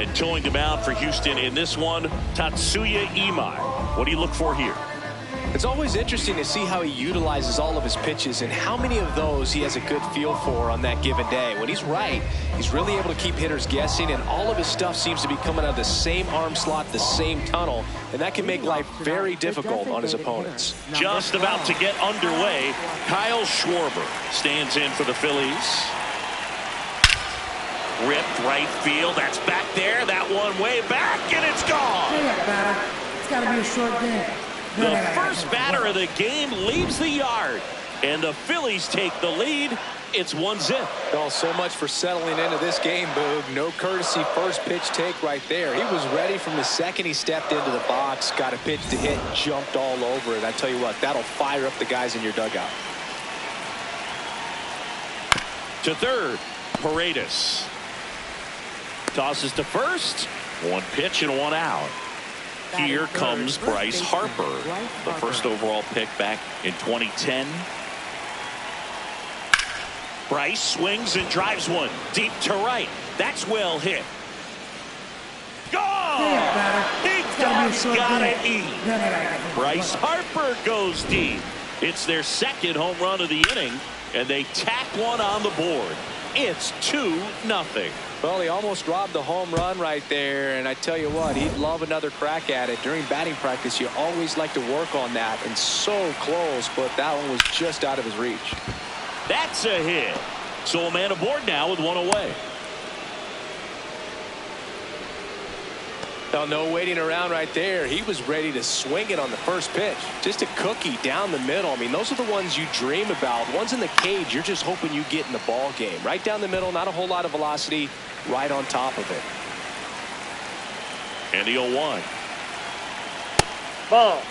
And towing the mound for Houston in this one, Tatsuya Imai. What do you look for here? It's always interesting to see how he utilizes all of his pitches and how many of those he has a good feel for on that given day. When he's right, he's really able to keep hitters guessing, and all of his stuff seems to be coming out of the same arm slot, the same tunnel, and that can make life very difficult on his opponents. Just about to get underway, Kyle Schwarber stands in for the Phillies. Ripped right field. That's back there. That one way back, and it's gone. It's got to be a short game. The first batter of the game leaves the yard, and the Phillies take the lead. It's 1-0. Oh, so much for settling into this game, Boog. No courtesy first pitch take right there. He was ready from the second he stepped into the box, got a pitch to hit, jumped all over it. I tell you what, that'll fire up the guys in your dugout. To third, Paredes. Tosses to first. One pitch and one out. Here comes Bryce Harper, the first overall pick back in 2010. Bryce swings and drives one deep to right. That's well hit. Gone! He got it eat. Bryce Harper goes deep. It's their second home run of the inning, and they tack one on the board. It's 2-0. Well, he almost robbed the home run right there, and I tell you what, he'd love another crack at it. During batting practice, you always like to work on that, and so close, but that one was just out of his reach. That's a hit. So a man aboard now with one away. Now, no waiting around right there. He was ready to swing it on the first pitch. Just a cookie down the middle. I mean, those are the ones you dream about. Ones in the cage, you're just hoping you get in the ball game. Right down the middle, not a whole lot of velocity, right on top of it. And the 0-1. Ball.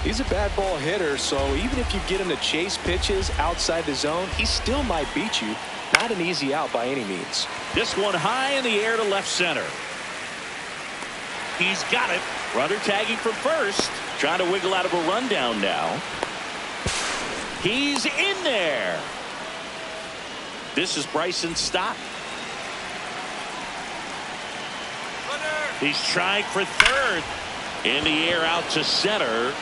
He's a bad ball hitter, so even if you get him to chase pitches outside the zone, he still might beat you. Not an easy out by any means. This one high in the air to left center. He's got it. Runner tagging from first. Trying to wiggle out of a rundown now. He's in there. This is Bryson's stop. He's trying for third. In the air out to center.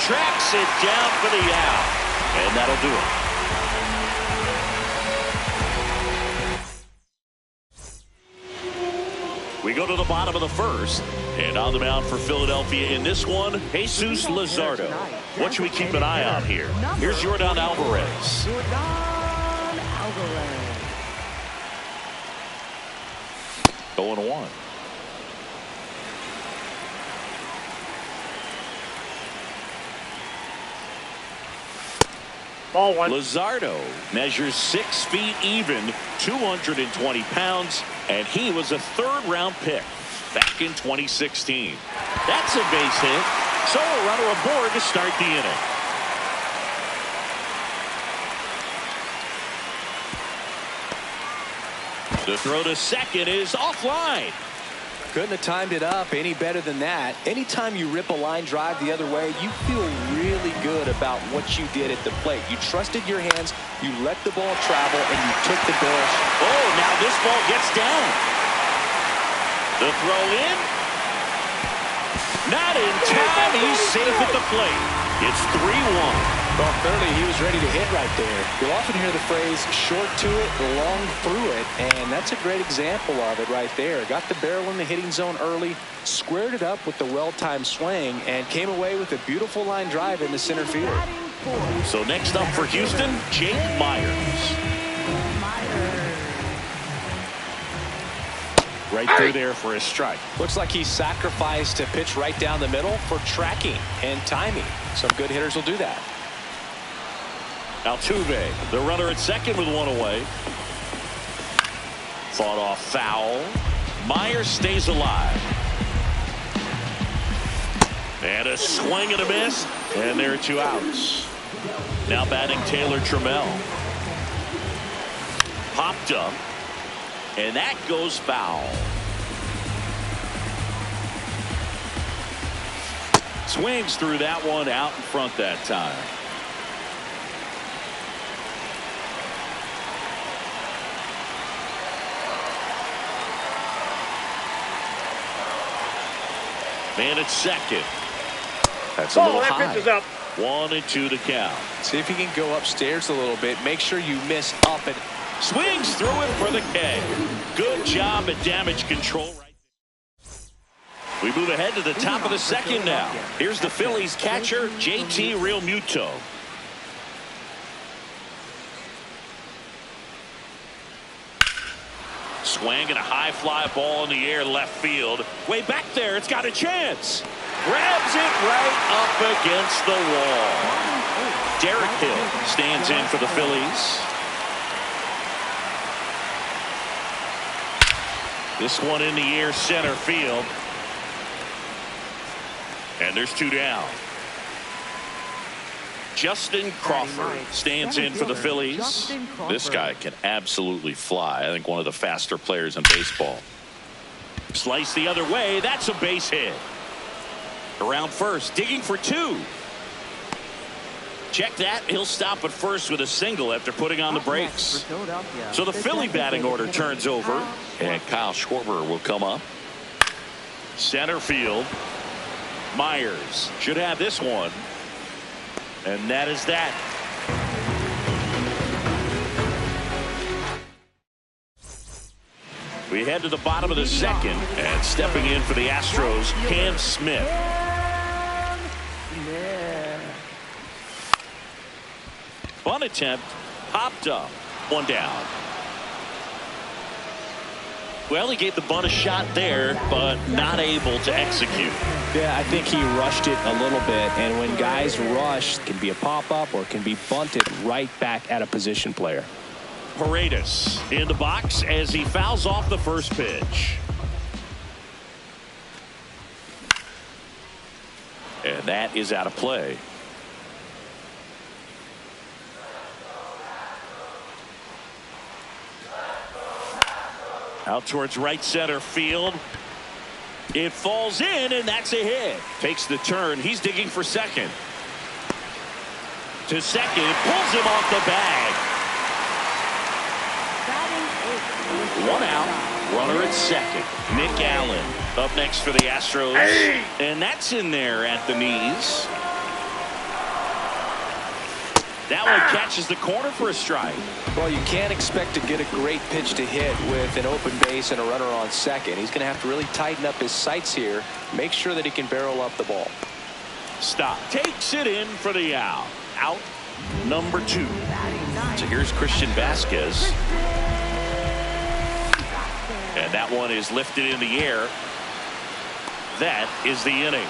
Tracks it down for the out. And that'll do it. We go to the bottom of the first, and on the mound for Philadelphia in this one, Jesus Luzardo. What should we keep an eye on here? Here's Yordan Alvarez. 0-1. Ball one. Luzardo measures 6 feet even, 220 pounds, and he was a third-round pick back in 2016. That's a base hit, so a runner aboard to start the inning. The throw to second is offline. Couldn't have timed it up any better than that. Anytime you rip a line drive the other way, you feel really good about what you did at the plate. You trusted your hands, you let the ball travel, and you took the barrel. Oh, now this ball gets down. The throw in. Not in time. He's safe at the plate. It's 3-1. Well, clearly he was ready to hit right there. You'll often hear the phrase short to it, long through it, and that's a great example of it right there. Got the barrel in the hitting zone early, squared it up with the well-timed swing, and came away with a beautiful line drive in the center field. So next up for Houston, Jake Myers. Right through there for a strike. Looks like he sacrificed to pitch right down the middle for tracking and timing. Some good hitters will do that. Altuve, the runner at second with one away. Fought off foul. Myers stays alive. And a swing and a miss. And there are 2 outs. Now batting Taylor Trammell. Popped up. And that goes foul. Swings through that one out in front that time. Man at second. That's a little high. Pitch is up. 1-2 to count. See if you can go upstairs a little bit. Make sure you miss up and Swings through it for the K. Good job at damage control. We move ahead to the top of the second now. Here's the Phillies catcher, JT Realmuto. Swing and a high fly ball in the air left field. Way back there, it's got a chance. Grabs it right up against the wall. Derek Hill stands in for the Phillies. This one in the air center field. And there's 2 down. Justin Crawford stands in for the Phillies. This guy can absolutely fly. I think one of the faster players in baseball. Slice the other way. That's a base hit. Around first, digging for 2. Check that. He'll stop at first with a single after putting on the brakes. So the Philly batting order turns over, and Kyle Schwarber will come up. Center field. Myers should have this one. And that is that. We head to the bottom of the second, and stepping in for the Astros, Cam Smith. Bunt attempt, popped up, 1 down. Well, he gave the bunt a shot there, but not able to execute. Yeah, I think he rushed it a little bit, and when guys rush, it can be a pop-up or can be bunted right back at a position player. Paredes in the box as he fouls off the first pitch. And that is out of play. Out towards right center field. It falls in, and that's a hit. Takes the turn. He's digging for second. To second. It pulls him off the bag. 1 out. Runner at second. Nick Allen up next for the Astros. Hey! And that's in there at the knees. That one catches the corner for a strike. Well, you can't expect to get a great pitch to hit with an open base and a runner on second. He's going to have to really tighten up his sights here. Make sure that he can barrel up the ball. Stop. Takes it in for the out. Out number 2. So here's Christian Vasquez. And that one is lifted in the air. That is the inning.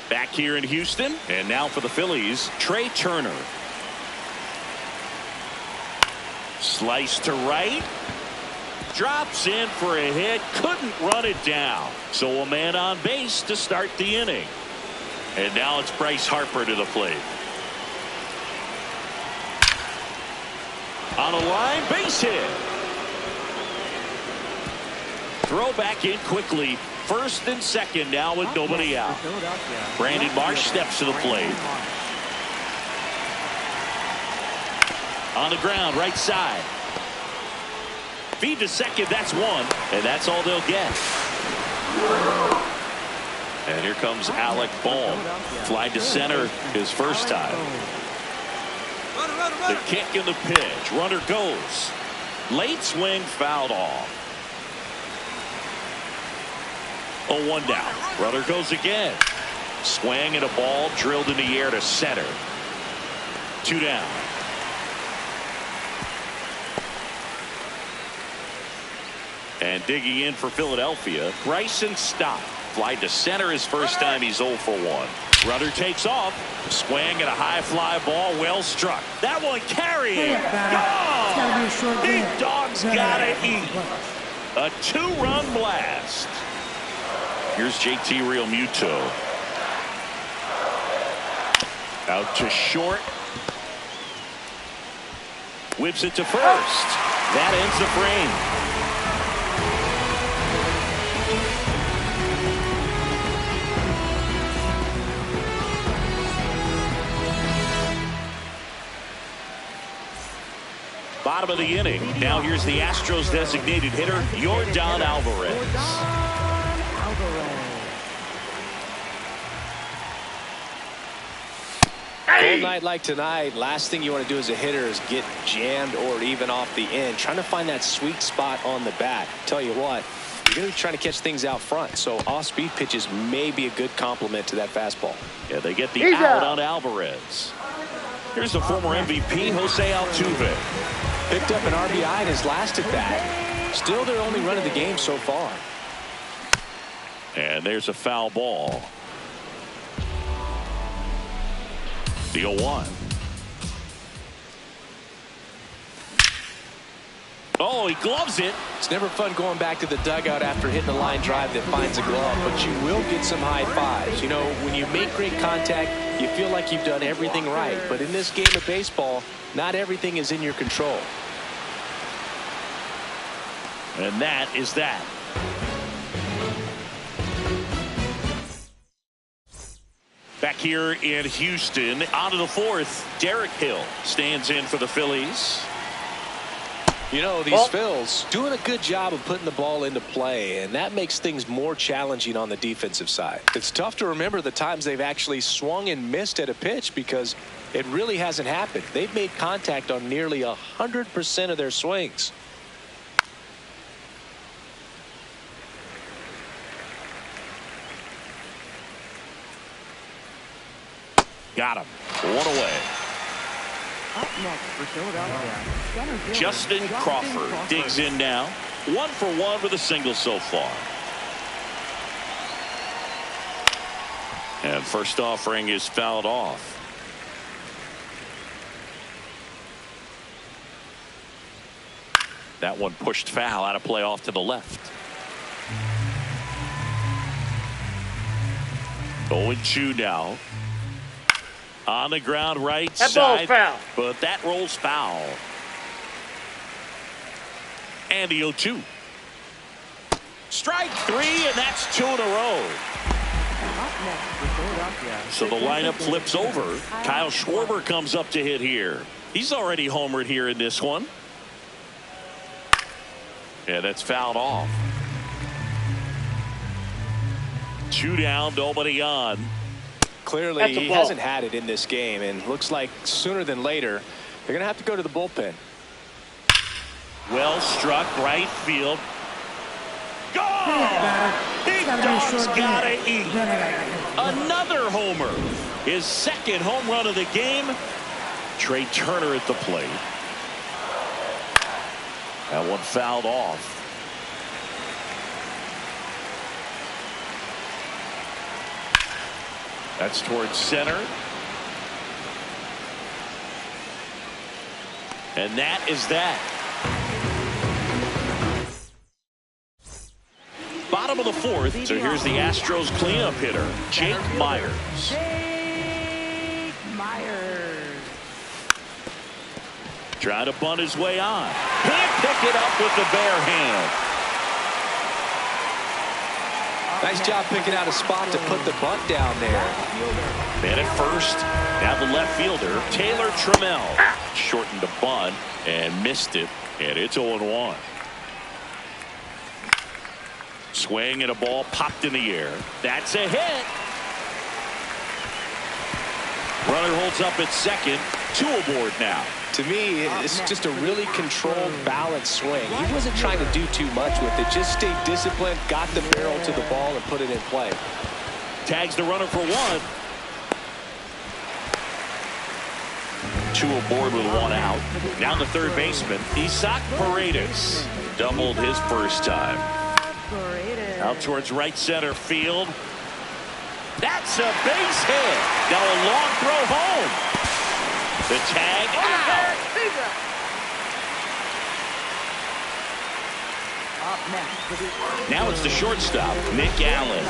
Back here in Houston, and now for the Phillies, Trey Turner. Slice to right. Drops in for a hit. Couldn't run it down. So a man on base to start the inning. And now it's Bryce Harper to the plate. On a line, base hit. Throw back in quickly. First and second now with nobody out. Brandon Marsh steps to the plate. On the ground, right side. Feed to second, that's 1. And that's all they'll get. And here comes Alec Bohm. Fly to center his first time. The kick and the pitch. Runner goes. Late swing, fouled off. 0-1 down. Runner goes again. Swing and a ball drilled in the air to center. 2 down. And digging in for Philadelphia, Bryson Stott. Fly to center his first time. He's 0 for 1. Runner takes off. Swing and a high fly ball. Well struck. That one carrying. Gone! Big dog's gotta eat. A 2-run blast. Here's JT Realmuto. Out to short. Whips it to first. That ends the frame. Bottom of the inning. Now here's the Astros designated hitter, Yordan Alvarez. Cold night like tonight, last thing you want to do as a hitter is get jammed or even off the end. Trying to find that sweet spot on the bat. Tell you what, you're going to be trying to catch things out front, so off-speed pitches may be a good complement to that fastball. Yeah, they get the out on Alvarez. Here's the former MVP, Jose Altuve. Picked up an RBI in his last at bat. Still their only run of the game so far. And there's a foul ball. The 0-1. Oh, he gloves it. It's never fun going back to the dugout after hitting a line drive that finds a glove, but you will get some high fives. You know, when you make great contact, you feel like you've done everything right. But in this game of baseball, not everything is in your control. And that is that. Back here in Houston, on to the fourth, Derek Hill stands in for the Phillies. You know, these Phils doing a good job of putting the ball into play, and that makes things more challenging on the defensive side. It's tough to remember the times they've actually swung and missed at a pitch because it really hasn't happened. They've made contact on nearly 100% of their swings. Got him. One away. Up next for Philadelphia, Justin Crawford digs in now. 1 for 1 with a single so far. And first offering is fouled off. That one pushed foul, out of play off to the left. 0-2 now. On the ground right side, but that rolls foul. And the 0-2. Strike 3, and that's 2 in a row. So the lineup flips over. Kyle Schwarber comes up to hit here. He's already homered here in this one. Yeah, that's fouled off. 2 down, nobody on. Clearly, he hasn't had it in this game, and looks like sooner than later, they're going to have to go to the bullpen. Well struck, right field. Go! Big Dog's gotta eat. Another homer. His second home run of the game. Trey Turner at the plate. That one fouled off. That's towards center. And that is that. Bottom of the fourth. So here's the Astros cleanup hitter, Jake Myers. Jake Myers. Trying to bunt his way on. Can't pick it up with the bare hand. Nice job picking out a spot to put the bunt down there. Man at first. Now the left fielder, Taylor Trammell. Shortened the bunt and missed it. And it's 0-1. Swing and a ball popped in the air. That's a hit. Runner holds up at second. 2 aboard now. To me, it's just a really controlled, balanced swing. He wasn't trying to do too much with it. Just stayed disciplined, got the barrel to the ball, and put it in play. Tags the runner for 1. 2 aboard with 1 out. Now the third baseman, Isaac Paredes. Doubled his first time. Out towards right center field. That's a base hit. Got a long throw home. The tag out. Now it's the shortstop, Nick Allen.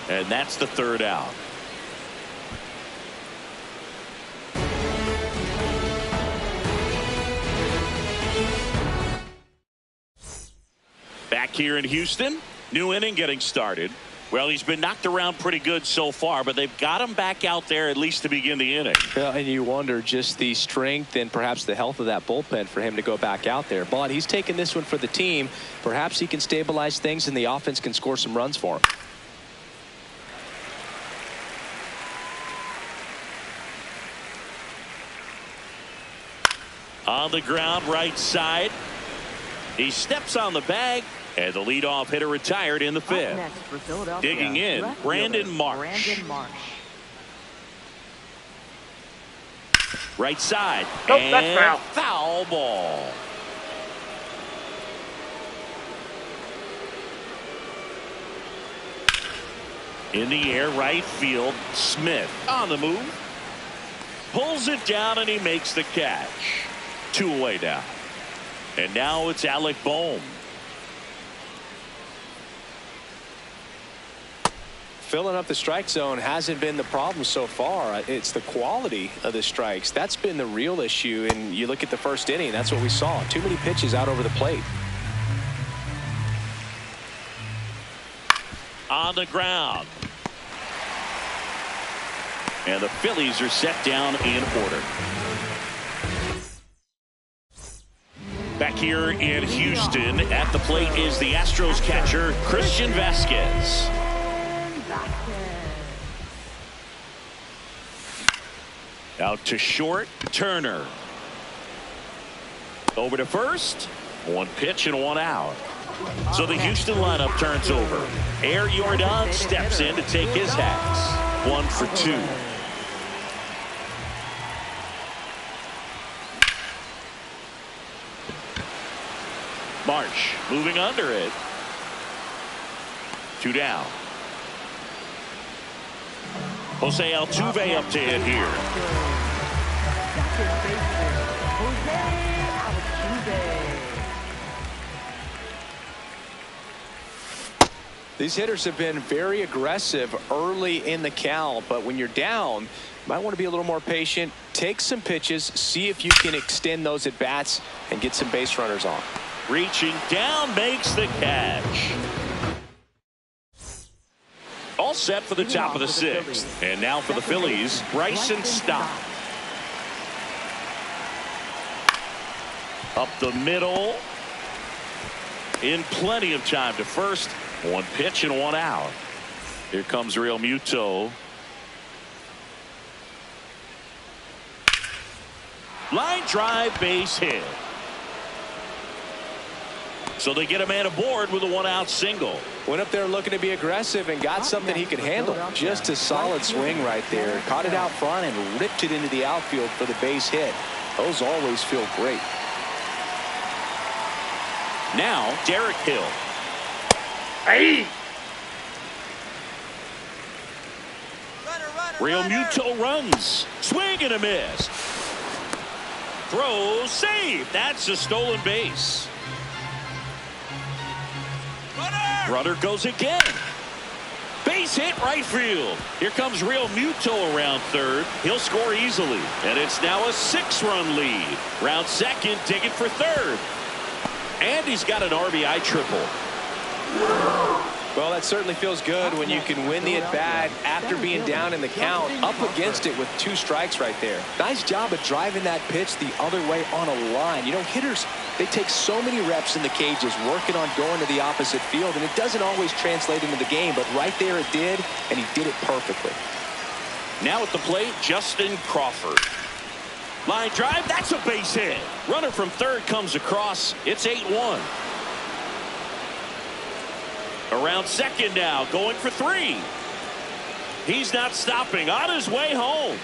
And that's the third out. Back here in Houston, new inning getting started. Well, he's been knocked around pretty good so far, but they've got him back out there at least to begin the inning. Yeah, and you wonder just the strength and perhaps the health of that bullpen for him to go back out there. But he's taking this one for the team. Perhaps he can stabilize things and the offense can score some runs for him. On the ground, right side. He steps on the bag, and the leadoff hitter retired in the fifth. Digging in, Brandon Marsh. Right side. Nope, and that's foul ball. In the air, right field. Smith on the move. Pulls it down, and he makes the catch. 2 away now. And now it's Alec Bohm. Filling up the strike zone hasn't been the problem so far. It's the quality of the strikes. That's been the real issue. And you look at the first inning, that's what we saw. Too many pitches out over the plate. On the ground. And the Phillies are set down in order. Back here in Houston, at the plate is the Astros catcher, Christian Vasquez. Out to short, Turner. Over to first. 1 pitch and 1 out. So the Houston lineup turns over. Air Jordan steps in to take his hats. 1 for 2. Marsh moving under it. 2 down. Jose Altuve up to hit here. These hitters have been very aggressive early in the count, but when you're down, you might want to be a little more patient. Take some pitches, see if you can extend those at bats and get some base runners on. Reaching down, makes the catch. All set for the top of the 6th. And now for the Phillies, Bryson Stott. Up the middle. In plenty of time to first. 1 pitch and 1 out. Here comes Real Muto. Line drive, base hit. So they get a man aboard with a 1-out single. Went up there looking to be aggressive and got something he could handle. Just a solid swing right there. Caught it out front and ripped it into the outfield for the base hit. Those always feel great. Now Derek Hill. Hey! Real Muto runs. Swing and a miss. Throw, save. That's a stolen base. Runner goes again. Base hit right field. Here comes Real Muto around third. He'll score easily. And it's now a 6-run lead. Round second, digging for third. And he's got an RBI triple. Well, that certainly feels good when you can win the at-bat after being down in the count, up against it with 2 strikes right there. Nice job of driving that pitch the other way on a line. You know, hitters, they take so many reps in the cages working on going to the opposite field, and it doesn't always translate into the game, but right there it did, and he did it perfectly. Now at the plate, Justin Crawford. Line drive, that's a base hit. Runner from third comes across. It's 8-1. Around second now, going for 3. He's not stopping. On his way home.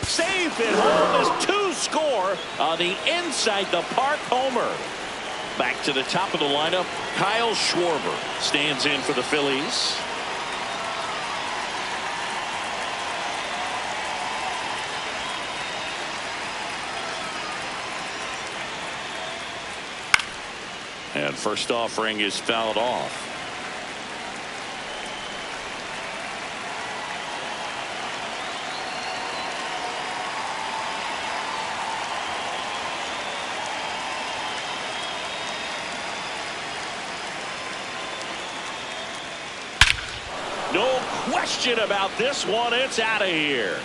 Safe at home as 2 score on the inside the park homer. Back to the top of the lineup, Kyle Schwarber stands in for the Phillies. And first offering is fouled off. question about this one. It's out of here.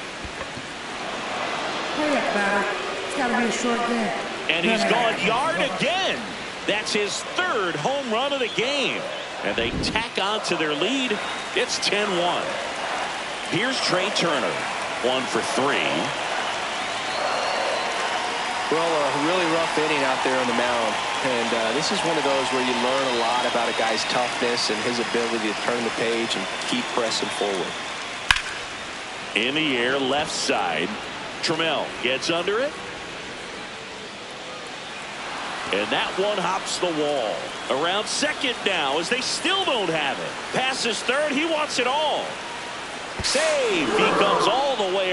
Hurry up, batter. It's got to be a short game. And he's gone yard again. That's his third home run of the game. And they tack on to their lead. It's 10-1. Here's Trey Turner. 1 for 3. Well, a really rough inning out there on the mound. And this is one of those where you learn a lot about a guy's toughness and his ability to turn the page and keep pressing forward. In the air, left side. Trammell gets under it. And that one hops the wall. Around second now as they still don't have it. Passes third. He wants it all. Save. He comes all the way